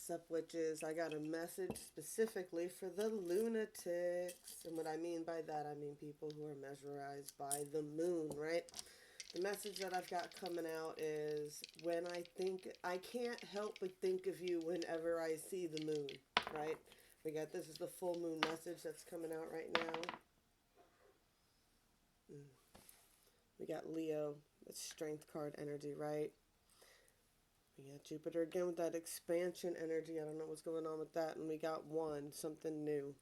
Sup, witches? I got a message specifically for the lunatics. And what I mean by that, I mean people who are mesmerized by the moon, right? The message that I've got coming out is when I can't help but think of you whenever I see the moon, right? This is the full moon message that's coming out right now. We got Leo, that's strength card energy, right? We got Jupiter again with that expansion energy. I don't know what's going on with that. And we got one, something new.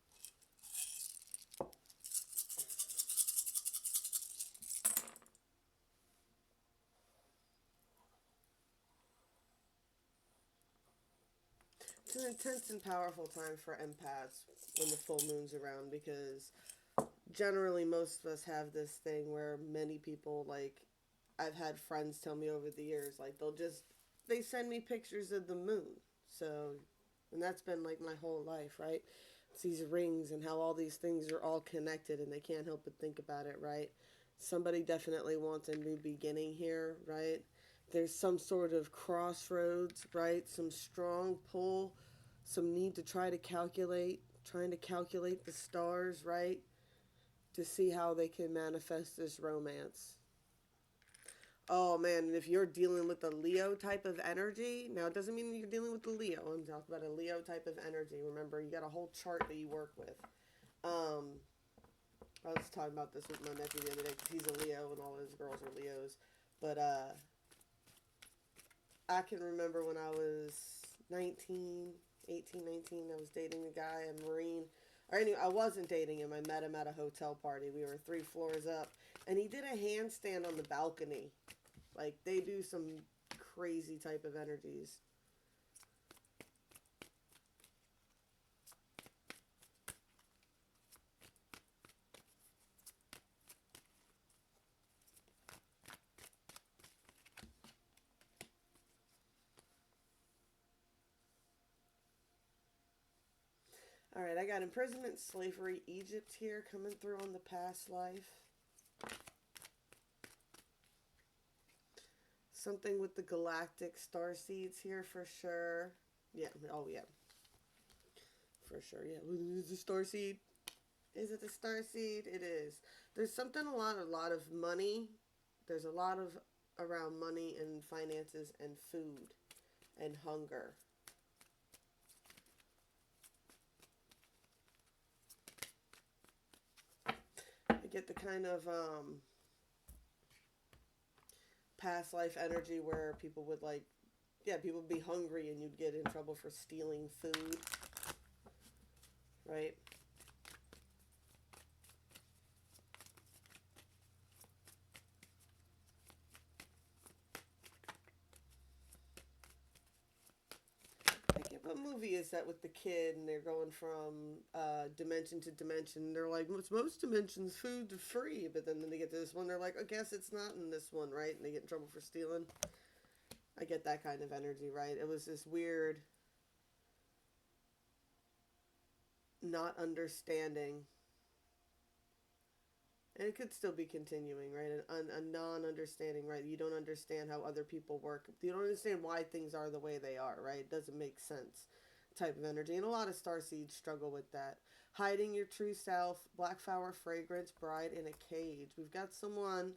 It's an intense and powerful time for empaths when the full moon's around because generally most of us have this thing where many people, like, I've had friends tell me over the years, like, they send me pictures of the moon. So, and that's been like my whole life, right? It's these rings and how all these things are all connected and they can't help but think about it, right? Somebody definitely wants a new beginning here, right? There's some sort of crossroads, right? Some strong pull, some need to trying to calculate the stars, right? To see how they can manifest this romance. Oh man, and if you're dealing with the Leo type of energy, now it doesn't mean you're dealing with the Leo. I'm talking about a Leo type of energy. Remember, you got a whole chart that you work with. I was talking about this with my nephew the other day because he's a Leo and all his girls are Leos. But I can remember when I was 19, 18, 19, I was dating a guy, a Marine. Or anyway, I wasn't dating him. I met him at a hotel party. We were 3 floors up. And he did a handstand on the balcony. Like, they do some crazy type of energies. All right, I got imprisonment, slavery, Egypt here coming through on the past life. Something with the galactic star seeds here for sure. Yeah, oh yeah. For sure, yeah. Is it a star seed? Is it a star seed? It is. There's something a lot of money. There's a lot of around money and finances and food and hunger. I get the kind of past life energy where people would people would be hungry and you'd get in trouble for stealing food, right? What movie is that with the kid and they're going from dimension to dimension? They're like, most dimensions food is free, but then they get to this one, they're like, I guess it's not in this one, right? And they get in trouble for stealing. I get that kind of energy, right? It was this weird not understanding, and it could still be continuing, right? A non-understanding, right? You don't understand how other people work. You don't understand why things are the way they are, right? It doesn't make sense type of energy. And a lot of starseeds struggle with that. Hiding your true self, black flower fragrance, bride in a cage. We've got someone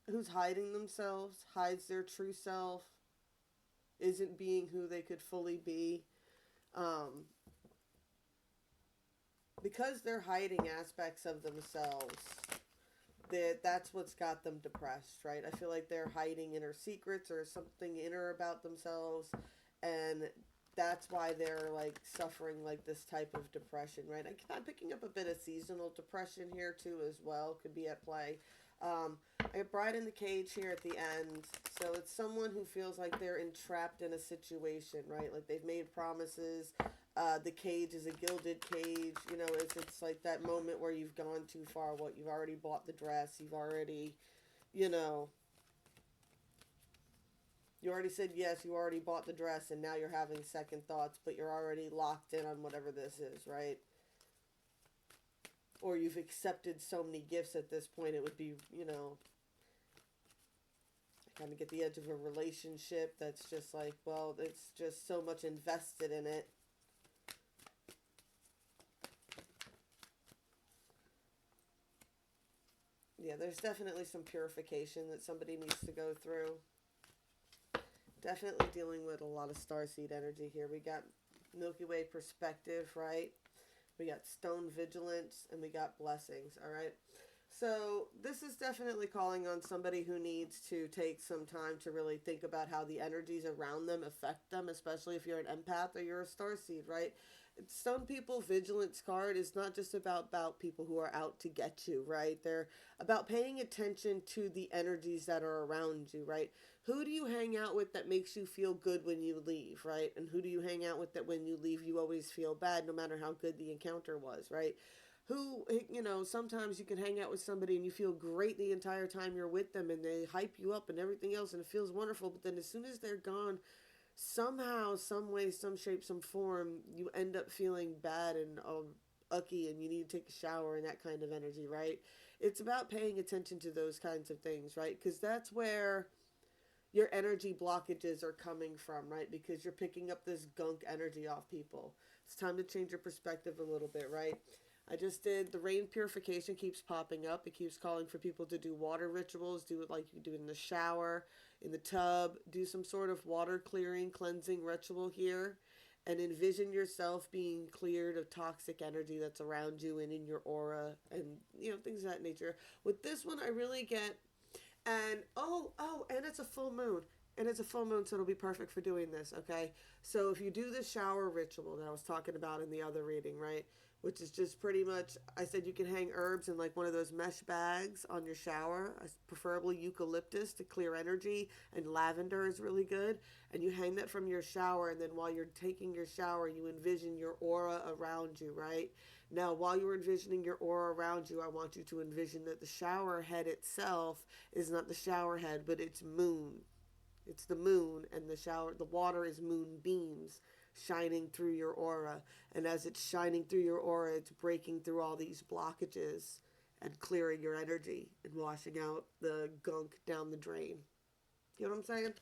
who's hiding themselves, hides their true self, isn't being who they could fully be. Um, because they're hiding aspects of themselves, that's what's got them depressed, right? I feel like they're hiding inner secrets or something inner about themselves, and that's why they're like suffering like this type of depression, right? I'm picking up a bit of seasonal depression here too as well, could be at play. I have Bride in the Cage here at the end. So it's someone who feels like they're entrapped in a situation, right? Like they've made promises. The cage is a gilded cage. You know, it's like that moment where you've gone too far. What, you've already bought the dress. You've already, you know, you already said yes. You already bought the dress, and now you're having second thoughts, but you're already locked in on whatever this is, right? Or you've accepted so many gifts at this point, it would be, you know, kind of get the edge of a relationship that's just like, well, it's just so much invested in it. Yeah, there's definitely some purification that somebody needs to go through. Definitely dealing with a lot of starseed energy here. We got Milky Way perspective, right? We got stone vigilance, and we got blessings, all right? So this is definitely calling on somebody who needs to take some time to really think about how the energies around them affect them, especially if you're an empath or you're a starseed, right? Stone people vigilance card is not just about people who are out to get you, right? They're about paying attention to the energies that are around you, right? Who do you hang out with that makes you feel good when you leave, right? And who do you hang out with that when you leave you always feel bad no matter how good the encounter was, right? Who, sometimes you can hang out with somebody and you feel great the entire time you're with them and they hype you up and everything else and it feels wonderful, but then as soon as they're gone, somehow, some way, some shape, some form, you end up feeling bad and ucky and you need to take a shower and that kind of energy, right? It's about paying attention to those kinds of things, right? Because that's where your energy blockages are coming from, right? Because you're picking up this gunk energy off people. It's time to change your perspective a little bit, right? I just did the rain purification keeps popping up. It keeps calling for people to do water rituals, do it like you do in the shower, in the tub, do some sort of water clearing, cleansing ritual here, and envision yourself being cleared of toxic energy that's around you and in your aura and things of that nature. With this one I really get and and it's a full moon. And it's a full moon, so it'll be perfect for doing this, okay? So if you do the shower ritual that I was talking about in the other reading, right? Which is just pretty much, I said you can hang herbs in like one of those mesh bags on your shower, preferably eucalyptus to clear energy, and lavender is really good. And you hang that from your shower, and then while you're taking your shower, you envision your aura around you, right? Now, while you're envisioning your aura around you, I want you to envision that the shower head itself is not the shower head, but it's moon. It's the moon, and the water is moon beams shining through your aura. And as it's shining through your aura, it's breaking through all these blockages and clearing your energy and washing out the gunk down the drain. You know what I'm saying?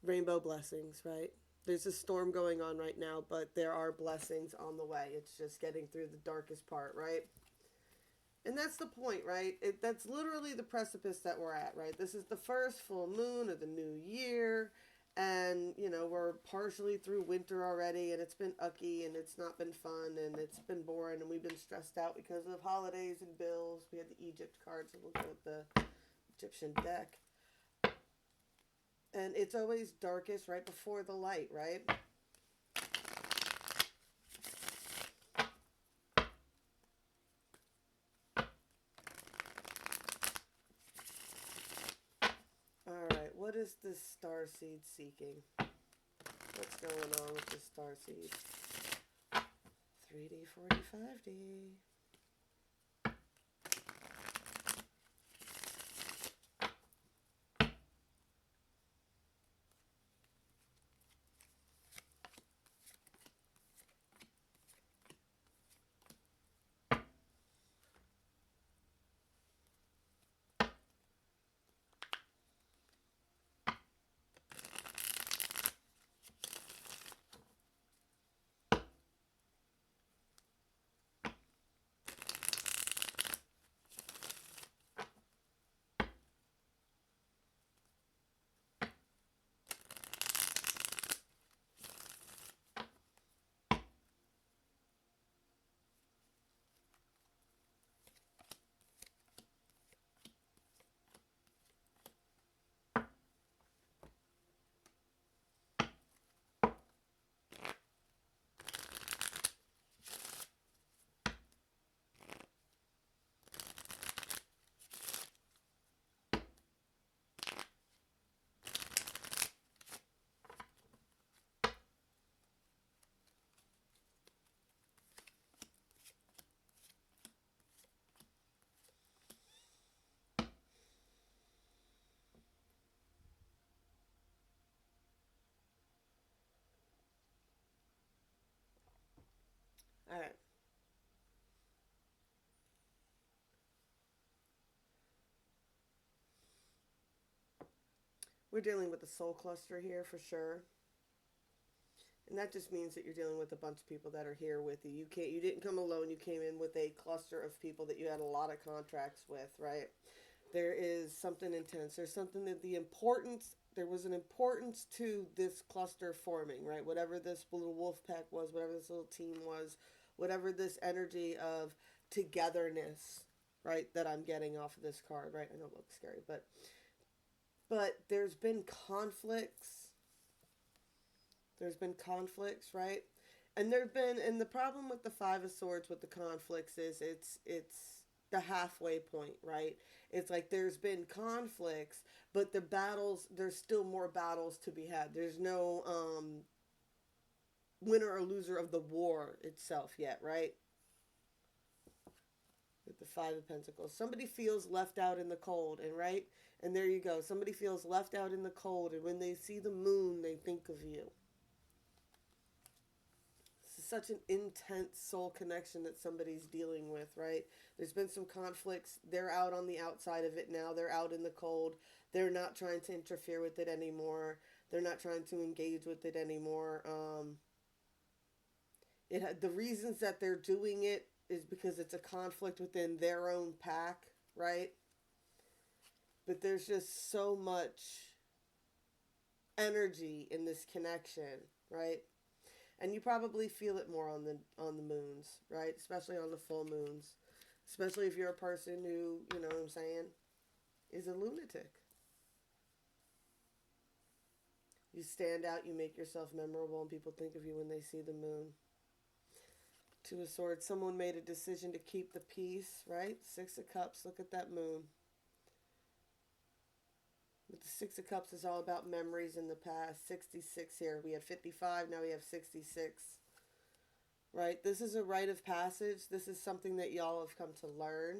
Rainbow blessings, right? There's a storm going on right now, but there are blessings on the way. It's just getting through the darkest part, right? And that's the point, right? That's literally the precipice that we're at, right? This is the first full moon of the new year. And, we're partially through winter already. And it's been ucky and it's not been fun. And it's been boring. And we've been stressed out because of holidays and bills. We had the Egypt card, so we'll go with the Egyptian deck. And it's always darkest right before the light, right? Alright, what is this starseed seeking? What's going on with this starseed? 3D, 4D, 5D. Alright. We're dealing with the soul cluster here for sure. And that just means that you're dealing with a bunch of people that are here with you. You didn't come alone. You came in with a cluster of people that you had a lot of contracts with, right? There is something intense. There's something that there was an importance to this cluster forming, right? Whatever this little wolf pack was, whatever this little team was, whatever this energy of togetherness, right, that I'm getting off of this card, right? I know it looks scary, but there's been conflicts. There's been conflicts, right? And the problem with the Five of Swords with the conflicts is it's the halfway point, right? It's like there's been conflicts, but there's still more battles to be had. There's no winner or loser of the war itself yet, right? With the Five of Pentacles. Somebody feels left out in the cold, and right? And there you go. Somebody feels left out in the cold, and when they see the moon, they think of you. Such an intense soul connection that somebody's dealing with, right? There's been some conflicts. They're out on the outside of it now. They're out in the cold. They're not trying to interfere with it anymore. They're not trying to engage with it anymore. The reasons that they're doing it is because it's a conflict within their own pack, right? But there's just so much energy in this connection, right? And you probably feel it more on the moons, right? Especially on the full moons. Especially if you're a person who, you know what I'm saying, is a lunatic. You stand out, you make yourself memorable, and people think of you when they see the moon. Two of Swords, someone made a decision to keep the peace, right? Six of Cups, look at that moon. With the Six of Cups is all about memories in the past. 66 here. We have 55, now we have 66. Right? This is a rite of passage. This is something that y'all have come to learn.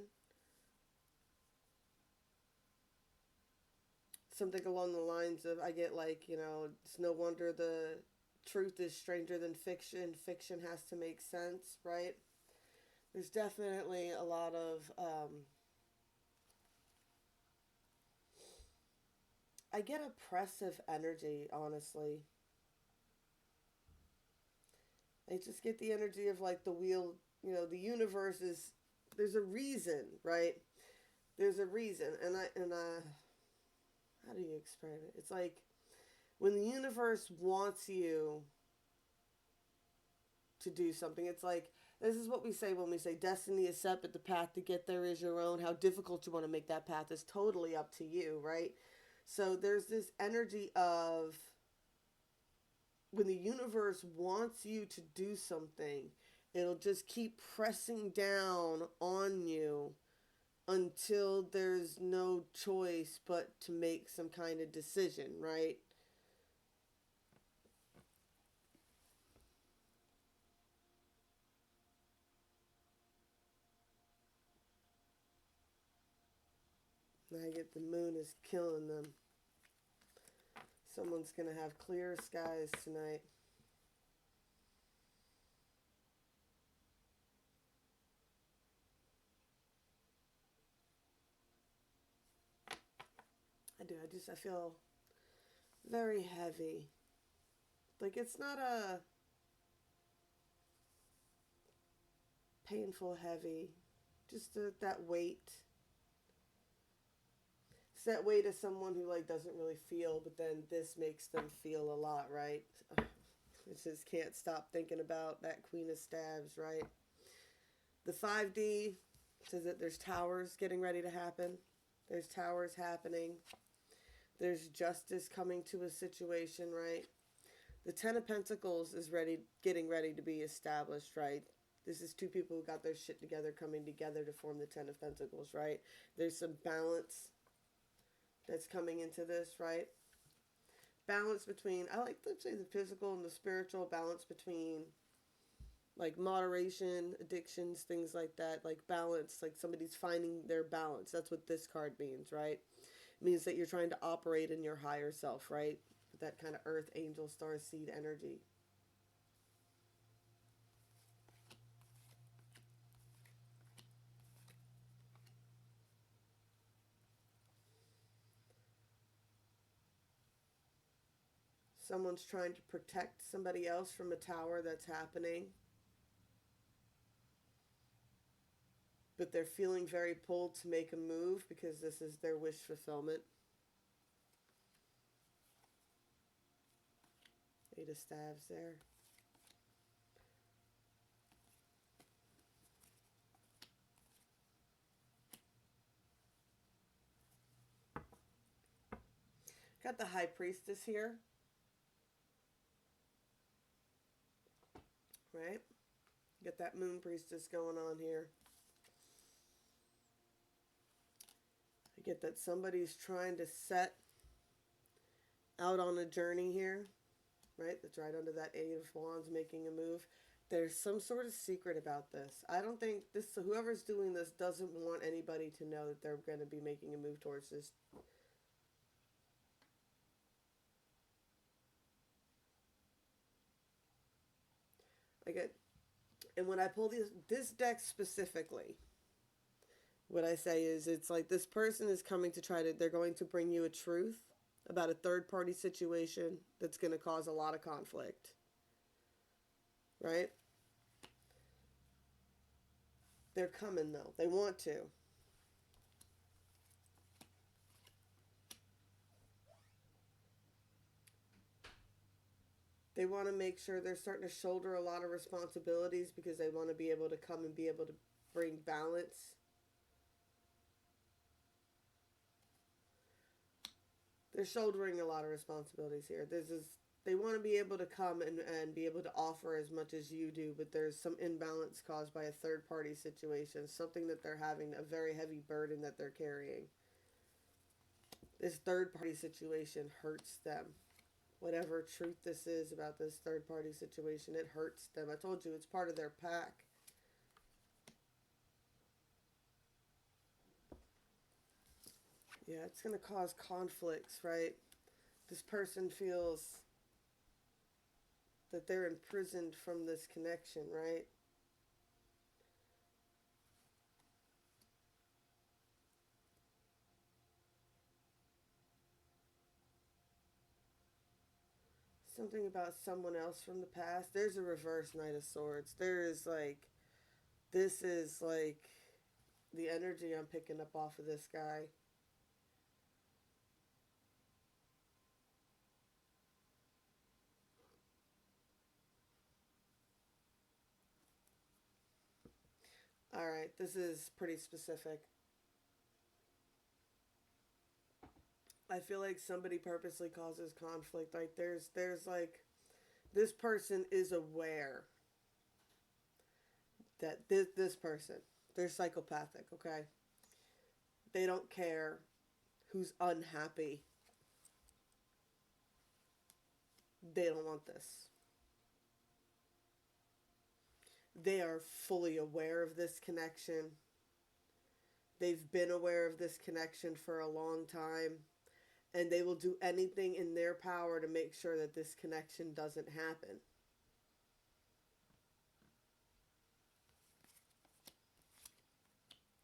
Something along the lines of, I get like, you know, it's no wonder the truth is stranger than fiction. Fiction has to make sense, right? There's definitely a lot of... I get oppressive energy, honestly. I just get the energy of like the wheel, you know, the universe is, there's a reason, right? There's a reason. And how do you explain it? It's like when the universe wants you to do something, it's like, this is what we say when we say destiny is set, but the path to get there is your own. How difficult you want to make that path is totally up to you, right? So there's this energy of when the universe wants you to do something, it'll just keep pressing down on you until there's no choice but to make some kind of decision, right? I get the moon is killing them. Someone's going to have clear skies tonight. I do. I feel very heavy. Like it's not a painful heavy. Just that weight. It's that weight of someone who like doesn't really feel, but then this makes them feel a lot, right? I just can't stop thinking about that Queen of Staves, right? The 5D says that there's towers getting ready to happen. There's towers happening. There's justice coming to a situation, right? The Ten of Pentacles is getting ready to be established, right? This is two people who got their shit together coming together to form the Ten of Pentacles, right? There's some balance that's coming into this, right? Balance between, I like to say the physical and the spiritual, balance between like moderation, addictions, things like that, like balance, like somebody's finding their balance. That's what this card means, right? It means that you're trying to operate in your higher self, right? With that kind of earth, angel, star, seed energy. someone's trying to protect somebody else from a tower that's happening, but they're feeling very pulled to make a move because this is their wish fulfillment. Eight of Staves there. Got the High Priestess here. Right? Get that Moon Priestess going on here. I get that somebody's trying to set out on a journey here. Right? That's right under that Eight of Wands, making a move. There's some sort of secret about this. I don't think this, whoever's doing this doesn't want anybody to know that they're going to be making a move towards this. I get, and when I pull this deck specifically, what I say is it's like this person is coming to try to, they're going to bring you a truth about a third party situation that's going to cause a lot of conflict. Right? They're coming though. They want to. They want to make sure they're starting to shoulder a lot of responsibilities because they want to be able to come and be able to bring balance. They're shouldering a lot of responsibilities here. They want to be able to come and be able to offer as much as you do, but there's some imbalance caused by a third party situation, something that they're having, a very heavy burden that they're carrying. This third party situation hurts them. Whatever truth this is about this third party situation, it hurts them. I told you, it's part of their pack. Yeah, it's going to cause conflicts, right? This person feels that they're imprisoned from this connection, right? Something about someone else from the past. There's a reverse Knight of Swords. There is like, this is like the energy I'm picking up off of this guy. All right, this is pretty specific. I feel like somebody purposely causes conflict. Like there's like, this person is aware that this person, they're psychopathic, okay? They don't care who's unhappy. They don't want this. They are fully aware of this connection. They've been aware of this connection for a long time, and they will do anything in their power to make sure that this connection doesn't happen.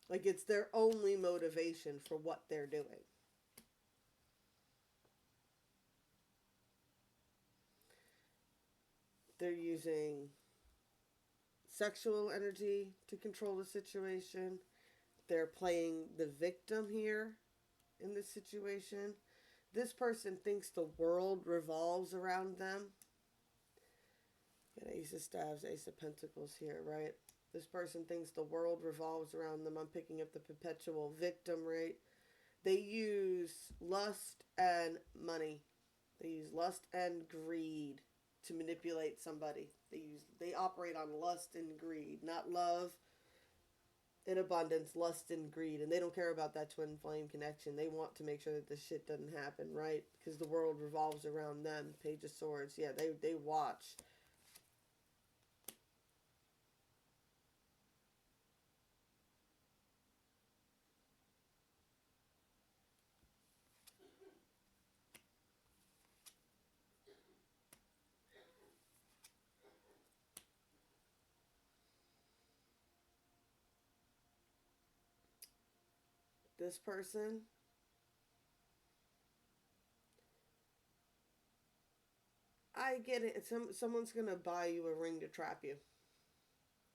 Like, it's their only motivation for what they're doing. They're using sexual energy to control the situation. They're playing the victim here in this situation. This person thinks the world revolves around them. Got Ace of Staves, Ace of Pentacles here, right? This person thinks the world revolves around them. I'm picking up the perpetual victim, right? They use lust and money. They use lust and greed to manipulate somebody. They operate on lust and greed, not love and abundance, lust and greed. And they don't care about that twin flame connection. They want to make sure that this shit doesn't happen, right? Because the world revolves around them. Page of Swords. Yeah, they watch. This person I get it. Someone's gonna buy you a ring to trap you.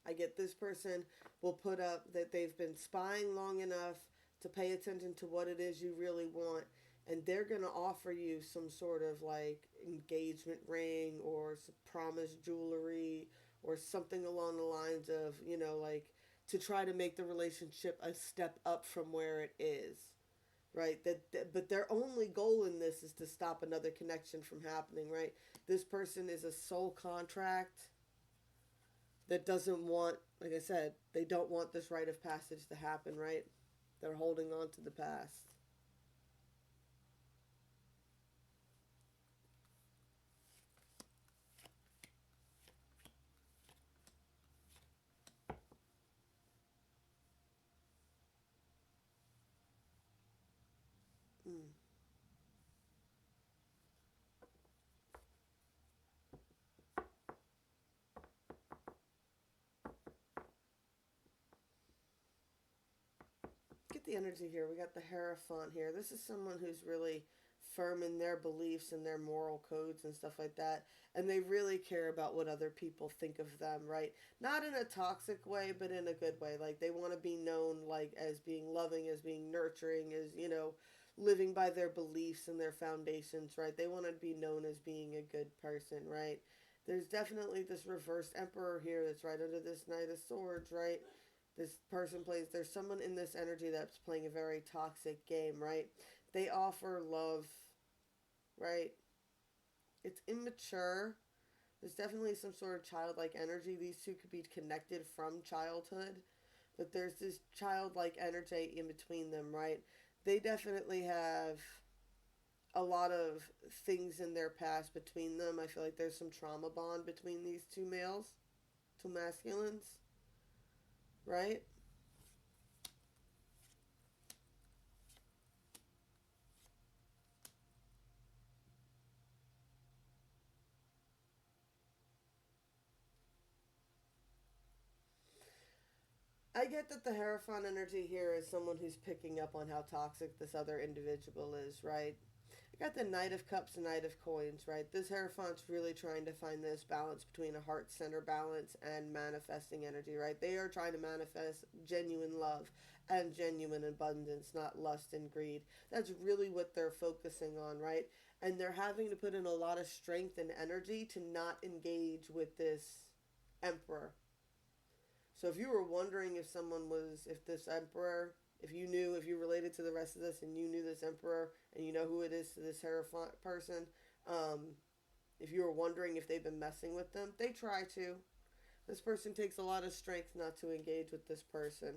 I get this person will put up that they've been spying long enough to pay attention to what it is you really want, and they're going to offer you some sort of like engagement ring or some promise jewelry or something along the lines of, like to try to make the relationship a step up from where it is. Right, but their only goal in this is to stop another connection from happening. Right, this person is a soul contract that doesn't want, like I said, they don't want this rite of passage to happen, right? They're holding on to the past. Mm. Get the energy here. We got the Hierophant here. This is someone who's really firm in their beliefs and their moral codes and stuff like that. And they really care about what other people think of them, right? Not in a toxic way, but in a good way. Like they want to be known like as being loving, as being nurturing, as, living by their beliefs and their foundations, right? They want to be known as being a good person, right? There's definitely this reversed emperor here that's right under this Knight of Swords, right? This person plays, there's someone in this energy that's playing a very toxic game, right? They offer love, right? It's immature. There's definitely some sort of childlike energy. These two could be connected from childhood, but there's this childlike energy in between them, right? They definitely have a lot of things in their past between them. I feel like there's some trauma bond between these two males, two masculines, right? I get that the Hierophant energy here is someone who's picking up on how toxic this other individual is, right? I got the Knight of Cups and Knight of Coins, right? This Hierophant's really trying to find this balance between a heart center balance and manifesting energy, right? They are trying to manifest genuine love and genuine abundance, not lust and greed. That's really what they're focusing on, right? And they're having to put in a lot of strength and energy to not engage with this Emperor. So if you were wondering if someone was, if this emperor, if you knew, if you related to the rest of this and you knew this emperor and you know who it is to this Hierophant person, if you were wondering if they've been messing with them, they try to. This person takes a lot of strength not to engage with this person.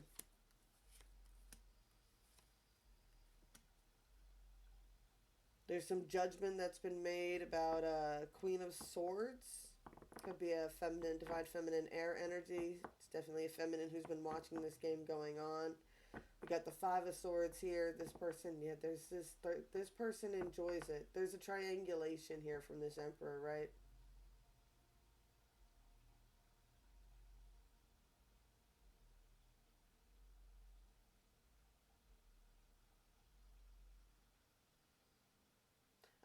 There's some judgment that's been made about Queen of Swords. Could be a feminine, divine feminine air energy. It's definitely a feminine who's been watching this game going on. We got the Five of Swords here. This person, yeah, this person enjoys it. There's a triangulation here from this Emperor, right?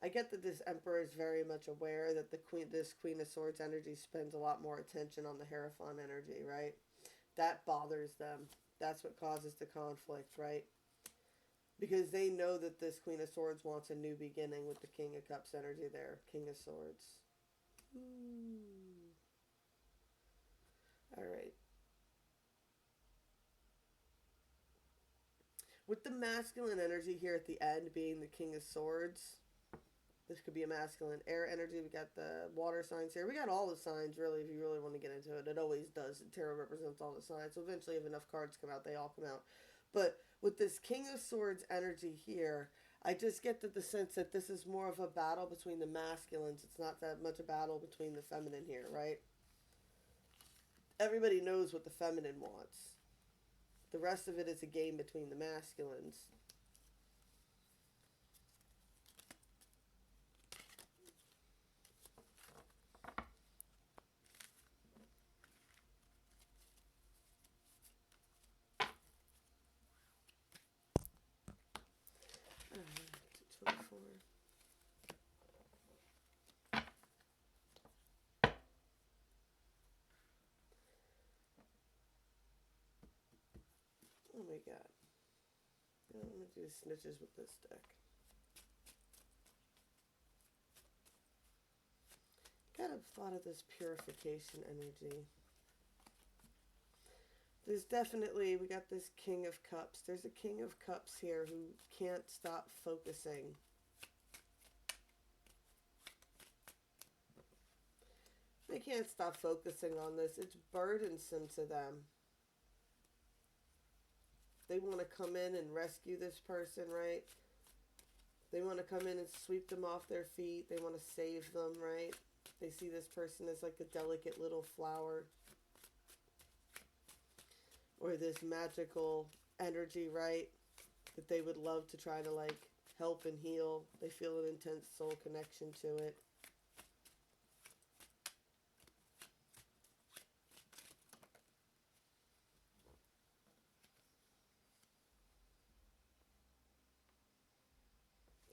I get that this Emperor is very much aware that this Queen of Swords energy spends a lot more attention on the Hierophant energy, right? That bothers them. That's what causes the conflict, right? Because they know that this Queen of Swords wants a new beginning with the King of Cups energy there. King of Swords. Ooh. All right. With the masculine energy here at the end being the King of Swords, this could be a masculine air energy. We got the water signs here. We got all the signs, really, if you really want to get into it. It always does. Tarot represents all the signs. So eventually, if enough cards come out, they all come out. But with this King of Swords energy here, I just get the sense that this is more of a battle between the masculines. It's not that much a battle between the feminine here, right? Everybody knows what the feminine wants. The rest of it is a game between the masculines. Alright, 24. we got? I'm going to do snitches with this deck. Kind of thought of this purification energy. There's definitely, we got this King of Cups. There's a King of Cups here who can't stop focusing. They can't stop focusing on this. It's burdensome to them. They want to come in and rescue this person, right? They want to come in and sweep them off their feet. They want to save them, right? They see this person as like a delicate little flower. Or this magical energy, right? That they would love to try to like help and heal. They feel an intense soul connection to it.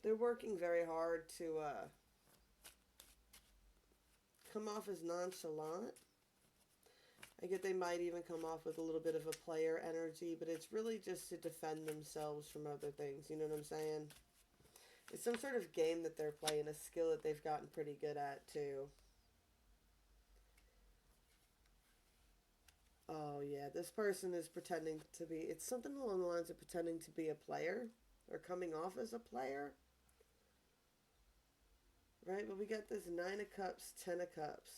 They're working very hard to come off as nonchalant. I get they might even come off with a little bit of a player energy, but it's really just to defend themselves from other things. You know what I'm saying? It's some sort of game that they're playing, a skill that they've gotten pretty good at, too. Oh, yeah, this person is pretending to be... It's something along the lines of pretending to be a player, or coming off as a player. Right, but we got this 9 of Cups, 10 of Cups.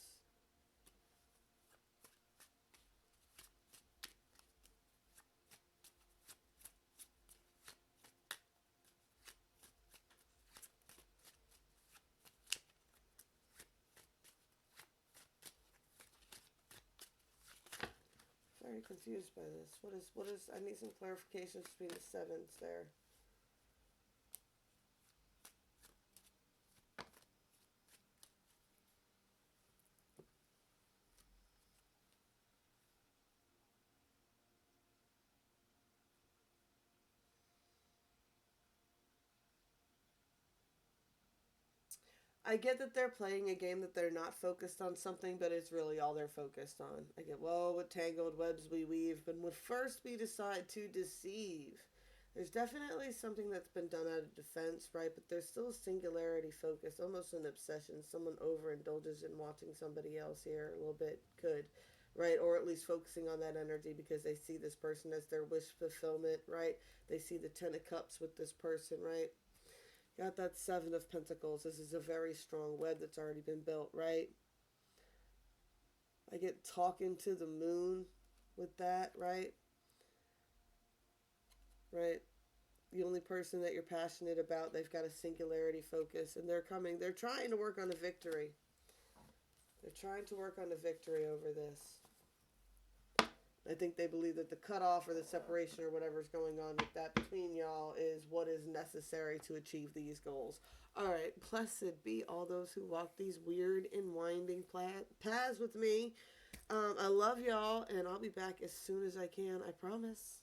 Very confused by this. What is, I need some clarifications between the sevens there. I get that they're playing a game that they're not focused on something, but it's really all they're focused on. I get, well, what tangled webs we weave, but would first we decide to deceive. There's definitely something that's been done out of defense, right? But there's still singularity focus, almost an obsession. Someone overindulges in watching somebody else here a little bit, could, right? Or at least focusing on that energy because they see this person as their wish fulfillment, right? They see the 10 of Cups with this person, right? Got that 7 of Pentacles. This is a very strong web that's already been built, right? I get talking to the moon with that, right? Right? The only person that you're passionate about, they've got a singularity focus, and they're trying to work on a victory. They're trying to work on a victory over this. I think they believe that the cutoff or the separation or whatever's going on with that between y'all is what is necessary to achieve these goals. All right, blessed be all those who walk these weird and winding paths with me. I love y'all, and I'll be back as soon as I can, I promise.